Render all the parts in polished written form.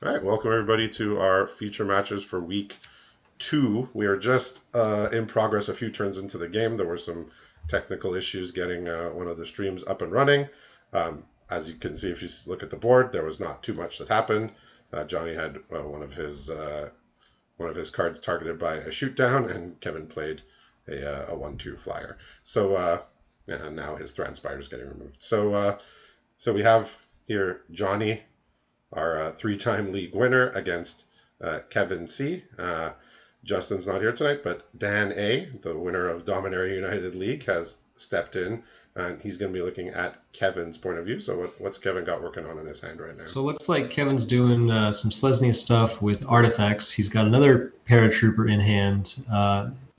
All right, welcome everybody to our feature matches for week two. We are just in progress, a few turns into the game. There were some technical issues getting one of the streams up and running. As you can see, if you look at the board, there was not too much that happened. Johnny had one of his cards targeted by a shoot down, and Kevin played a 1-2 flyer. So and now his Threat Spider is getting removed. So we have here Johnny, our three-time league winner, against Kevin C. Justin's not here tonight, but Dan A., the winner of Dominaria United League, has stepped in, and he's going to be looking at Kevin's point of view. So what's Kevin got working on in his hand right now? So it looks like Kevin's doing some Selesnya stuff with artifacts. He's got another Paratrooper in hand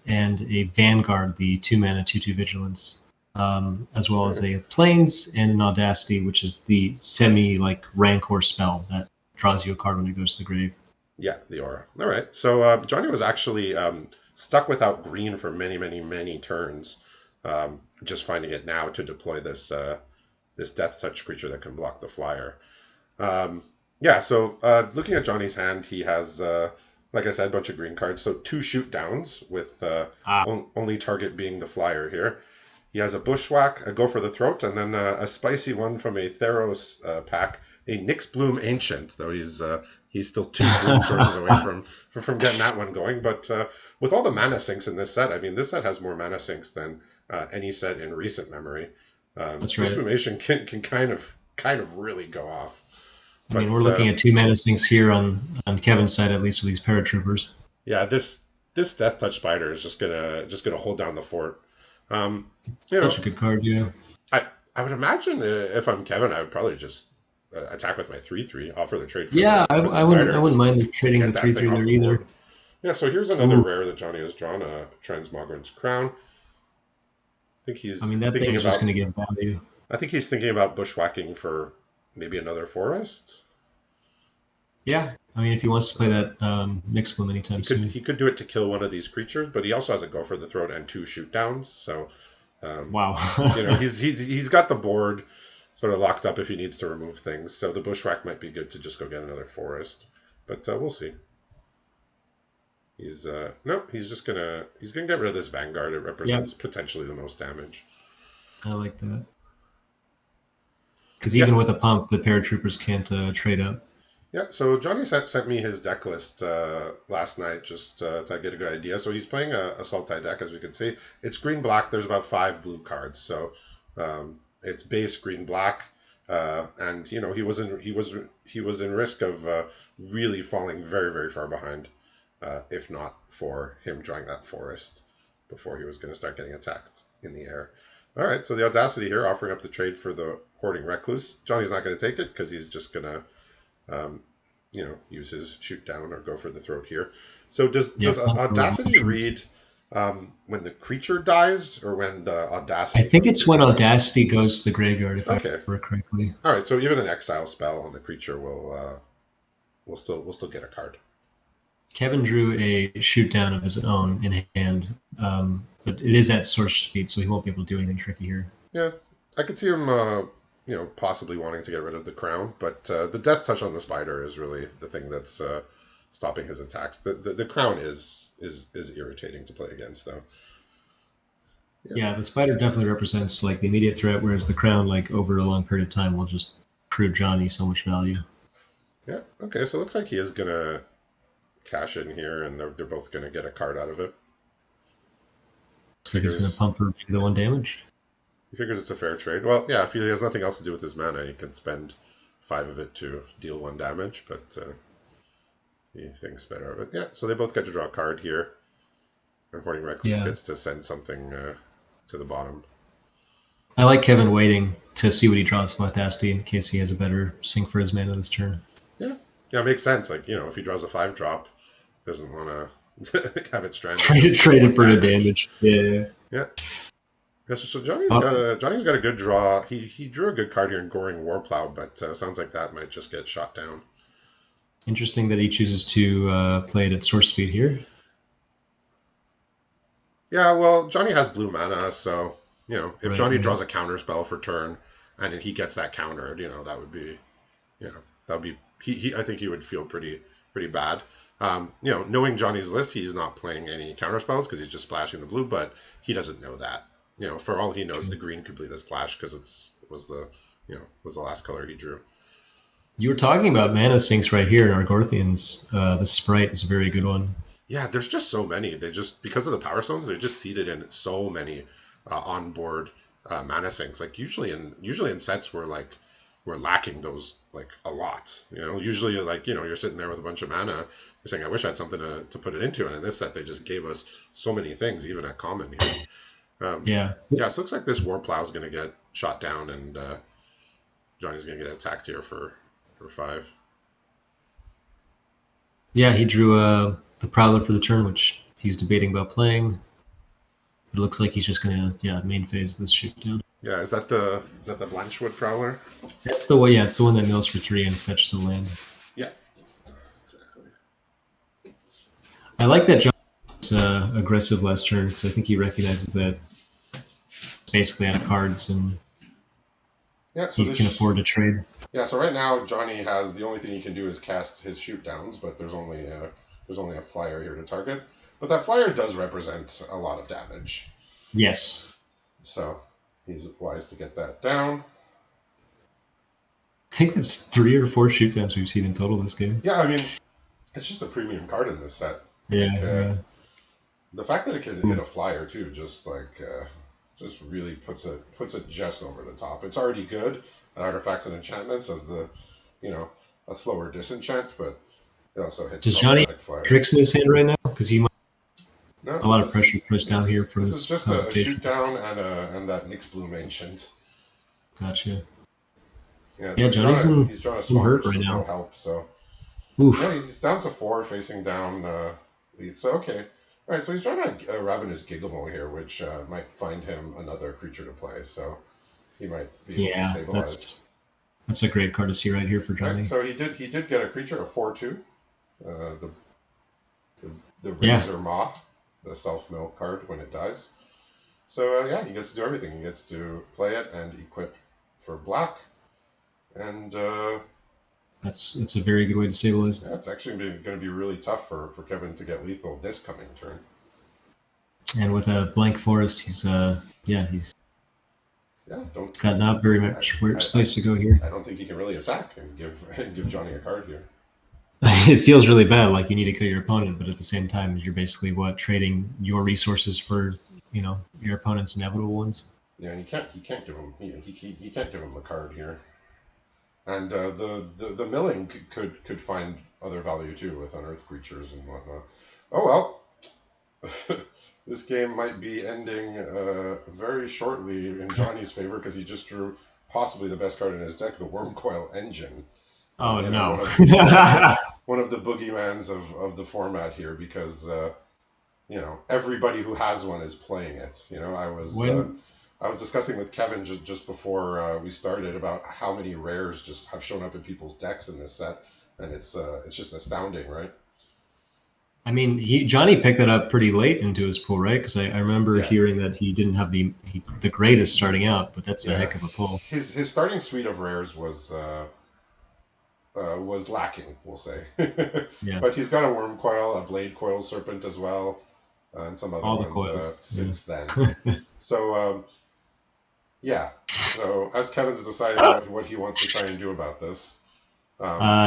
and a Vanguard, the 2-mana 2/2 Vigilance, as well as a Plains and an Audacity, which is the Rancor spell that draws you a card when it goes to the grave. Yeah, the aura. All right. So Johnny was actually stuck without green for many, many, many turns. Just finding it now to deploy this Death Touch creature that can block the flyer. So looking at Johnny's hand, he has, like I said, a bunch of green cards. So 2 shoot downs with only target being the flyer here. He has a Bushwhack, a Go for the Throat, and then a spicy one from a Theros pack, a Nyx Bloom Ancient, though he's still 2 green sources away from getting that one going. But with all the mana sinks in this set, I mean, this set has more mana sinks than any set in recent memory. That's right. Transformation can kind of really go off. I mean, we're looking at 2 mana sinks here on Kevin's side, at least with these Paratroopers. Yeah, this Death Touch Spider is just gonna hold down the fort. It's such a good card, yeah. I would imagine if I'm Kevin, I would probably just attack with my 3/3, offer the trade. I wouldn't mind trading the 3/3 there either. Yeah, so here's another rare that Johnny has drawn: a Transmogran's Crown. I think he's. That thing is just going to get value. I think he's thinking about bushwhacking for maybe another forest. Yeah, I mean, if he wants to play that Nyx Bloom anytime soon, he could do it to kill one of these creatures, but he also has a Go for the Throat and 2 shoot downs. So, wow, he's got the board sort of locked up if he needs to remove things. So the bushwhack might be good to just go get another forest, but we'll see. He's he's gonna get rid of this Vanguard. It represents potentially the most damage. I like that. Because even with a pump, the paratroopers can't trade up. Yeah, so Johnny sent me his deck list last night just to get a good idea. So he's playing a Sultai deck, as we can see. It's green-black. There's about 5 blue cards. So it's base green-black. And, he was in risk of really falling very, very far behind, if not for him drawing that forest before he was going to start getting attacked in the air. All right, so the Audacity here, offering up the trade for the Hoarding Recluse. Johnny's not going to take it because he's just going to use his shoot down or Go for the Throat here. So does Audacity read when the creature dies or when the Audacity? I think it's when Audacity goes to the graveyard, if I remember correctly. All right, so even an exile spell on the creature will still get a card. Kevin drew a shoot down of his own in hand, but it is at source speed, so he won't be able to do anything tricky here. Yeah, I could see him possibly wanting to get rid of the crown, but the Death Touch on the spider is really the thing that's stopping his attacks. The crown is irritating to play against, though. Yeah, the spider definitely represents the immediate threat, whereas the crown, over a long period of time, will just prove Johnny so much value. Yeah. Okay. So it looks like he is gonna cash in here, and they're both gonna get a card out of it. Looks like he's gonna pump for the 1 damage. He figures it's a fair trade. Well, yeah, if he has nothing else to do with his mana, he can spend 5 of it to deal 1 damage, but he thinks better of it. Yeah, so they both get to draw a card here. And Hoarding Recluse gets to send something to the bottom. I like Kevin waiting to see what he draws from Audacity in case he has a better sink for his mana this turn. Yeah, it makes sense. If he draws a 5-drop, doesn't want to have it stranded. Trade it for the damage. Yeah. Yes, so Johnny's got a good draw. He drew a good card here in Goring Warplow, but sounds like that might just get shot down. Interesting that he chooses to play it at source speed here. Yeah, well, Johnny has blue mana, so if Johnny draws a counter spell for turn, and he gets that countered, that would be I think he would feel pretty bad. Knowing Johnny's list, he's not playing any counter spells because he's just splashing the blue, but he doesn't know that. For all he knows, the green could be the splash because was the last color he drew. You were talking about mana sinks right here in Argorthians. The Sprite is a very good one. Yeah, there's just so many. They just because of the power stones, they're just seated in so many onboard mana sinks. Like usually in sets where like we're lacking those like a lot. Usually like you're sitting there with a bunch of mana. You're saying, I wish I had something to put it into. And in this set, they just gave us so many things, even at common here. Yeah. Yeah, so it looks like this war plow is going to get shot down, and Johnny's going to get attacked here for 5. Yeah, he drew the Prowler for the turn, which he's debating about playing. It looks like he's just gonna main phase this shoot down. Yeah, is that the Blanchwood Prowler? That's the one. Yeah, it's the one that mills for 3 and fetches the land. Yeah, exactly. I like that John's aggressive last turn because I think he recognizes that it's basically out of cards and Yeah, so he can afford to trade. Yeah, so right now Johnny has the only thing he can do is cast his shoot downs, but there's only a flyer here to target. But that flyer does represent a lot of damage, Yes. so he's wise to get that down. I think that's 3 or 4 shoot downs we've seen in total this game. Yeah, I mean, it's just a premium card in this set. Yeah. Like, the fact that it can hit a flyer too, just really puts it just over the top. It's already good at artifacts and enchantments as a slower disenchant, but it also hits Does Johnny flyers. tricks in his hand right now? Because he might No, a lot of pressure pushed down here from this his is just a shoot down and that Nyx Bloom Ancient. Gotcha. Yeah, Yeah, Johnny's he's drawn a some swamp, hurt which right is now. no help. So Oof. yeah, he's down to 4, facing down. So okay, all right. So he's drawing a Ravenous Gigamo here, which might find him another creature to play. So he might be able to Yeah, stabilize. that's a great card to see right here for Johnny. Right, so he did get a creature, a 4/2, the Razor Maw, the self mill card when it dies. So yeah, he gets to do everything. He gets to play it and equip for black, and It's a very good way to stabilize. yeah, it's actually going to be really tough for Kevin to get lethal this coming turn. And with a blank forest, he's Don't got not very much space to go here. I don't think he can really attack and give Johnny a card here. It feels really bad, like you need to kill your opponent, but at the same time, you're basically trading your resources for your opponent's inevitable ones. Yeah, and he can't give him he can't give him the card here. And the milling could find other value too with unearthed creatures and whatnot. Oh well, this game might be ending very shortly in Johnny's favor because he just drew possibly the best card in his deck, the Wormcoil Engine. Oh no! One of the boogeymans of the format here because everybody who has one is playing it. I was discussing with Kevin just before we started about how many rares just have shown up in people's decks in this set, and it's just astounding, right? I mean, Johnny picked that up pretty late into his pool, right? Because I remember hearing that he didn't have the greatest starting out, but that's a heck of a pull. His starting suite of rares was lacking, we'll say. Yeah. But he's got a Wormcoil, a Blade Coil Serpent as well, and some other All the ones coils. since then. So yeah. So as Kevin's deciding what he wants to try and do about this,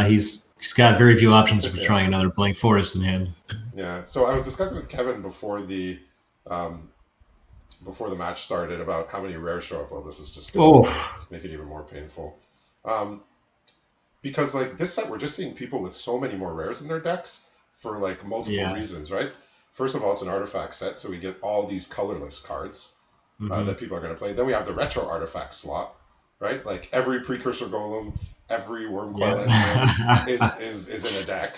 he's got very few options for trying another blank forest in hand. Yeah. So I was discussing with Kevin before the match started about how many rares show up. Well, this is just going to make it even more painful. Because like this set, we're just seeing people with so many more rares in their decks for like multiple reasons, right? First of all, it's an artifact set, so we get all these colorless cards that people are going to play. Then we have the retro artifact slot, right? Like every Precursor Golem, every Wormcoil Engine is in a deck.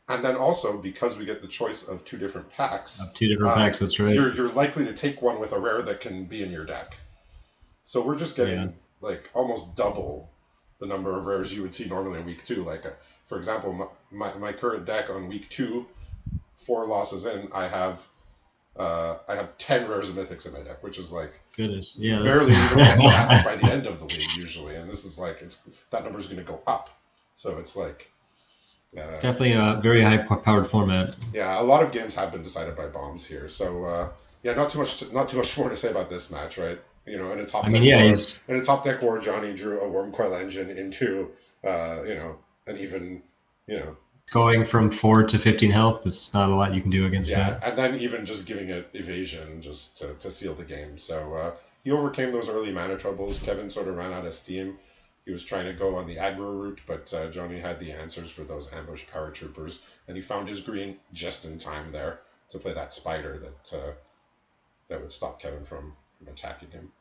And then also, because we get the choice of 2 different packs. That's right. You're likely to take one with a rare that can be in your deck. So we're just getting like almost double the number of rares you would see normally in week 2. Like, for example, my current deck on week 2, 4 losses in, I have 10 rares and mythics in my deck, which is like goodness, yeah, barely even get to that by the end of the league usually. And this is like that number is going to go up. So it's like It's Uh, definitely a very high-powered format. yeah, a lot of games have been decided by bombs here. So yeah, not too much more to say about this match, right? In a I top mean, deck yeah, war, he's Johnny drew a worm coil engine into an even you know going from 4 to 15 health. There's not a lot you can do against yeah, that. and then even just giving it evasion just to seal the game. So he overcame those early mana troubles. Kevin sort of ran out of steam. He was trying to go on the aggro route, but Johnny had the answers for those ambush paratroopers, and he found his green just in time there to play that spider that would stop Kevin from attacking him.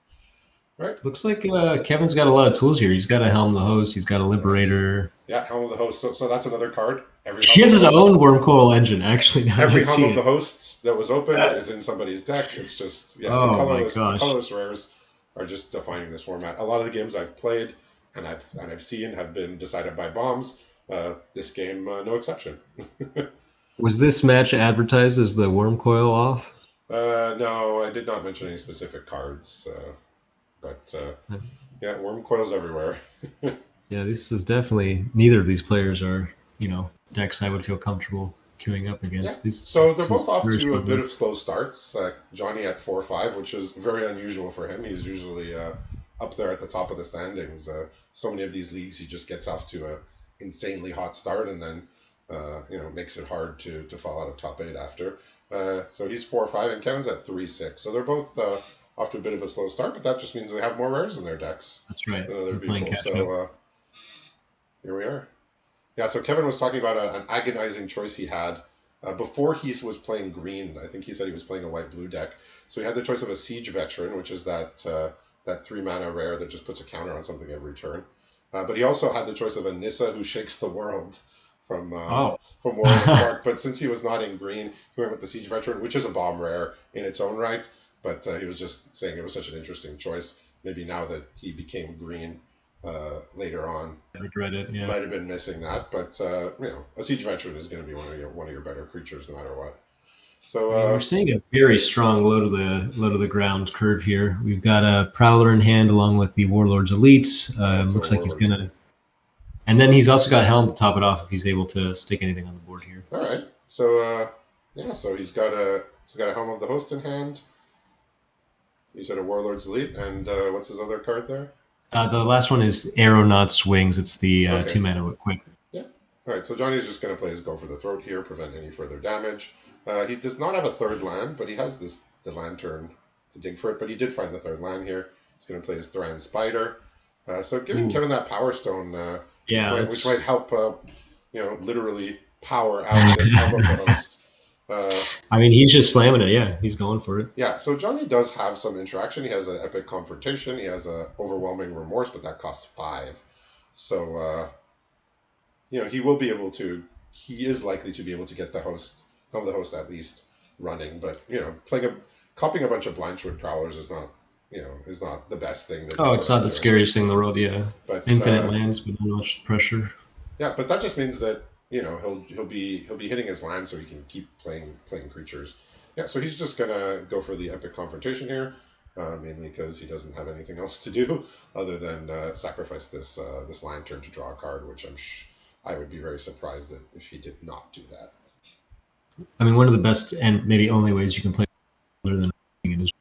Right? Looks like Kevin's got a lot of tools here. He's got a Helm of the Host. He's got a Right. Liberator. Yeah, Helm of the Host. So that's another card. Every He Helm of has the his Host. own Wormcoil engine, actually, now that I Every Helm see of the it. Hosts that was open is in somebody's deck. It's just yeah, Oh my the gosh. colorless rares are just defining this format. A lot of the games I've played and I've seen have been decided by bombs. This game, no exception. Was this match advertised as the Wormcoil off? No, I did not mention any specific cards, but yeah, worm coils everywhere. Yeah, this is definitely neither of these players are, decks I would feel comfortable queuing up Yeah. against. This So they're this both is off very to a strong bit of list. slow starts. Johnny at 4-5, which is very unusual for him. He's usually up there at the top of the standings. So many of these leagues, he just gets off to a insanely hot start and then makes it hard to fall out of top eight after. So he's 4-5, and Kevin's at 3-6. So they're both off to a bit of a slow start, but that just means they have more rares in their decks That's right. than other They're playing people. catch So up. here we are. Yeah, so Kevin was talking about an agonizing choice he had before he was playing green. I think he said he was playing a white blue deck. So he had the choice of a Siege Veteran, which is that 3 mana rare that just puts a counter on something every turn. But he also had the choice of a Nissa who shakes the world from uh, Oh. from War of the Spark. But since he was not in green, he went with the Siege Veteran, which is a bomb rare in its own right. But he was just saying it was such an interesting choice. Maybe now that he became green later on, I regret it, yeah. might have been missing that, but a siege veteran is going to be one of your better creatures no matter what. So I mean, we're seeing a very strong low to the ground curve here. We've got a Prowler in hand along with the Warlord's Elite. so Looks like he's warlords gonna, elite. and then he's also got Helm to top it off if he's able to stick anything on the board here. All right, so yeah, so he's got a helm of the host in hand. You said a warlord's elite, and what's his other card there? The last one is Aeronaut's Wings. It's the Okay, 2 mana quick. yeah. All right, so Johnny's just going to play his go for the throat here, prevent any further damage. He does not have a third land, but he has the lantern to dig for it. But he did find the third land here. He's going to play his Thran Spider. So giving Ooh, Kevin that Power Stone, which yeah, might that's. help, literally power out this Helm of the Host. I mean, he's just slamming it. Yeah, he's going for it. Yeah, so Johnny does have some interaction. He has an Epic Confrontation. He has a Overwhelming Remorse, but that costs 5. So he will be able to. He is likely to be able to get the host, Helm of the Host at least running. But copying a bunch of Blanchwood Prowlers is not the best thing that you Oh, can it's put not out the there. scariest thing in the world. Yeah, But infinite lands with no much pressure. yeah, but that just means that he'll be hitting his land, so he can keep playing creatures. Yeah, so he's just gonna go for the epic confrontation here, mainly because he doesn't have anything else to do other than sacrifice this lantern to draw a card, which I would be very surprised that if he did not do that. I mean, one of the best and maybe only ways you can play other than it is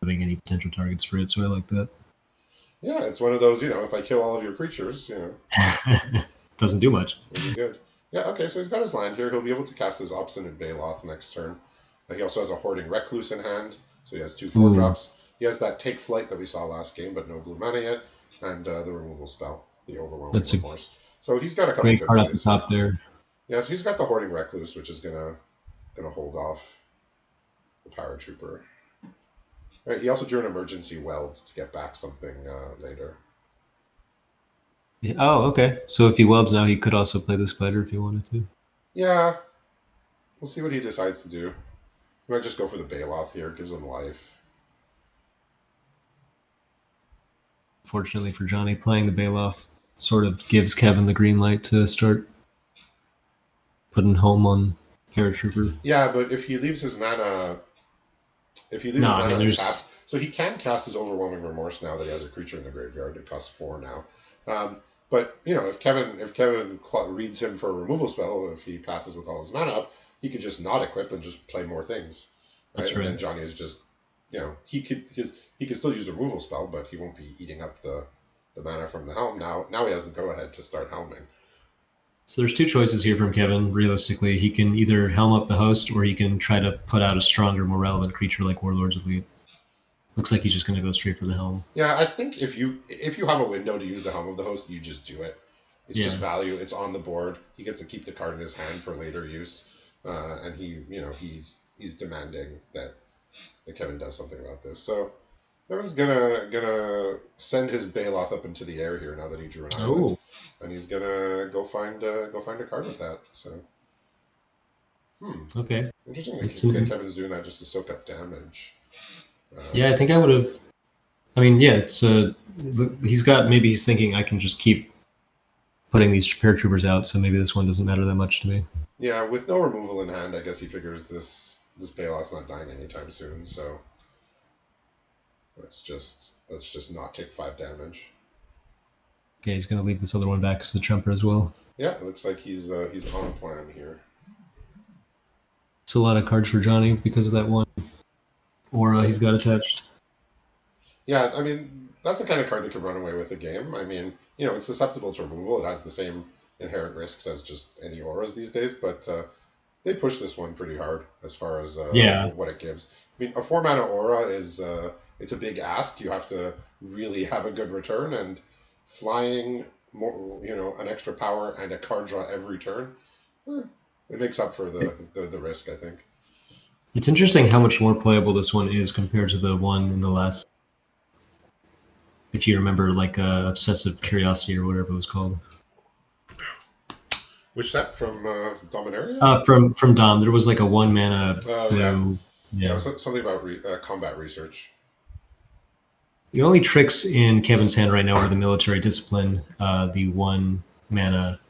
having any potential targets for it. So I like that. Yeah, it's one of those. If I kill all of your creatures, Doesn't do much. it'll be good. Yeah, okay, so he's got his land here. He'll be able to cast his Obstinate Baloth next turn. He also has a Hoarding Recluse in hand, so he has two four Ooh, drops. He has that Take Flight that we saw last game, but no blue mana yet, and the removal spell, the Overwhelming that's a Remorse. So he's got a couple great good card at the plays here. top there. Yeah, so he's got the Hoarding Recluse, which is gonna hold off the Paratrooper. Right, he also drew an Emergency Weld to get back something later. Oh, okay. So if he welds now, he could also play the spider if he wanted to. Yeah, we'll see what he decides to do. He might just go for the Baloth here, gives him life. Fortunately for Johnny, playing the Bailoff sort of gives Kevin the green light to start putting home on Paratrooper. Yeah, but if he leaves No, his I mana mean, untapped, there's so he can cast his Overwhelming Remorse now that he has a creature in the graveyard. It costs 4 now. But if Kevin reads him for a removal spell, if he passes with all his mana up, he could just not equip and just play more things, right? That's And then right. Johnny is just, he could still use a removal spell, but he won't be eating up the mana from the helm. Now he has the go ahead to start helming. So there's two choices here from Kevin. Realistically, he can either helm up the host, or he can try to put out a stronger, more relevant creature like Warlords Elite. Looks like he's just going to go straight for the helm. Yeah, I think if you have a window to use the helm of the host, you just do it. It's just Yeah. value. It's on the board. He gets to keep the card in his hand for later use, and he's demanding that Kevin does something about this. So Kevin's gonna send his Bailoff up into the air here now that he drew an island, Oh, and he's gonna go find a card with that. So okay. interesting It's that an, Kevin's doing that just to soak up damage. yeah, Um, I think I would have. I mean, yeah, it's he's got, maybe he's thinking I can just keep putting these paratroopers out, so maybe this one doesn't matter that much to me. yeah, with no removal in hand, I guess he figures this Bailoff's not dying anytime soon. So let's just not take 5 damage. Okay, he's going to leave this other one back as a trumper as well. Yeah, it looks like he's on plan here. It's a lot of cards for Johnny because of that one aura he's got attached. Yeah, I mean that's the kind of card that could run away with the game. I mean, it's susceptible to removal. It has the same inherent risks as just any auras these days, but they push this one pretty hard as far as Yeah, what it gives. I mean, a 4 mana aura is it's a big ask. You have to really have a good return, and flying more, an extra power and a card draw every turn. eh, it makes up for the risk, I think. it's interesting how much more playable this one is compared to the one in the last. If you remember, like obsessive curiosity or whatever it was called. Which set from Dominaria? From Dom, there was like a one mana Oh yeah, blue. yeah. It Yeah. was something about combat research. The only tricks in Kevin's hand right now are the military discipline, the one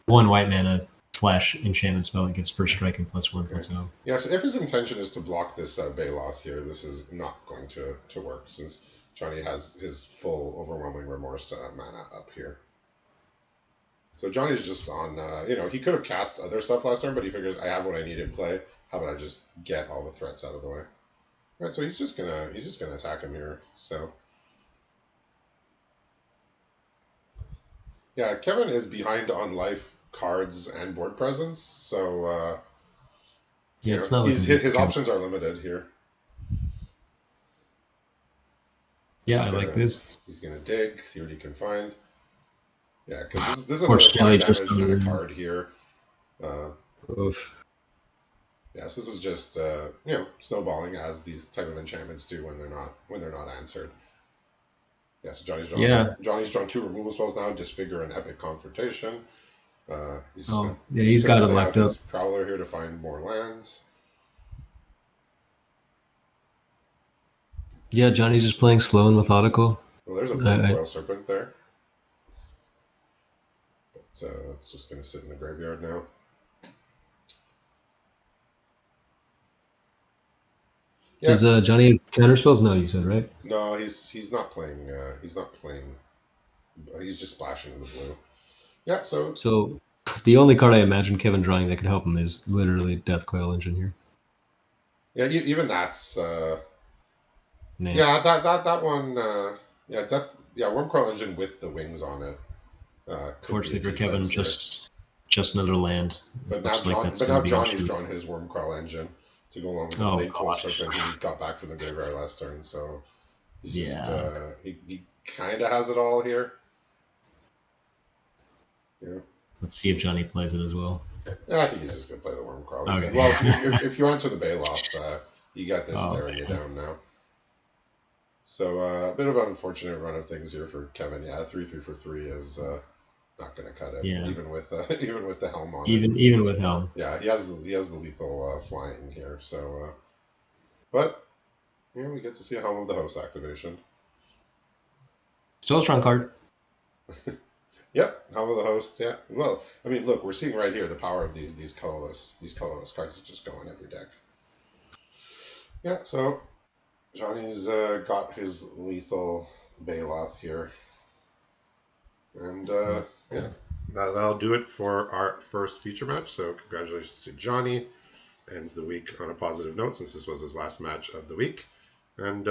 white mana flash enchantment spell that gives first strike and +1 Okay. +0. Yeah, so if his intention is to block this Bailoff here, this is not going to work since Johnny has his full overwhelming remorse mana up here. So Johnny's just on. He could have cast other stuff last turn, but he figures I have what I need in play. How about I just get all the threats out of the way? Right. So he's just gonna attack him here. So yeah, Kevin is behind on life cards and board presence. So Yeah, it's not he's looking good for his Kevin. options are limited here. Yeah, He's I like gonna this. he's gonna dig, see what he can find. Yeah, because this is another five Fortunately, just damage and a under. card here. Uh, Oof. yeah, so this is just snowballing as these type of enchantments do when they're not answered. Yeah, so Yeah. Johnny's drawn 2 removal spells now. Disfigure and Epic Confrontation. He's just gonna Oh, yeah, he's just he's gonna got it play out locked up. his Prowler here to find more lands. Yeah, Johnny's just playing slow and methodical. Well, there's a I, blue I, coil serpent there. But it's just gonna sit in the graveyard now. Yeah, does Johnny have counter spells? No, you said right. no, he's not playing. He's not playing. He's just splashing in the blue. Yeah, so So the only card I imagine Kevin drawing that could help him is literally Death Coil Engine here. yeah, even that's Nah. yeah, that one yeah, Wormcoil Engine with the wings on it could be a Fortunately for Kevin, defense here. just another land. But now Looks like John that's but going now to be an Johnny's issue. drawn his Wormcoil Engine to go along with the Oh Blade Coil gosh. Serpent he got back from the graveyard last turn. So he's just Yeah. he kind of has it all here. Yeah. Let's see if Johnny plays it as well. Yeah, I think he's just gonna play the Wormcoil. He said, Okay. "Well, if you answer the Bailoff, you got this Oh staring you man. down now." So a bit of an unfortunate run of things here for Kevin. Yeah, 3-3 for 3 is not going to cut it, Yeah. even with even with the helm on it. Even with helm. Yeah, he has the lethal flying here. So, but we get to see a helm of the host activation. Still a strong card. Yep, helm of the host. Yeah. Well, I mean, look, we're seeing right here the power of these colorless cards that just go in every deck. Yeah. So Johnny's got his lethal Bailoth here. And Yeah, that'll do it for our first feature match. So congratulations to Johnny. Ends the week on a positive note since this was his last match of the week. And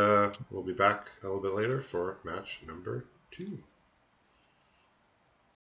we'll be back a little bit later for match number 2.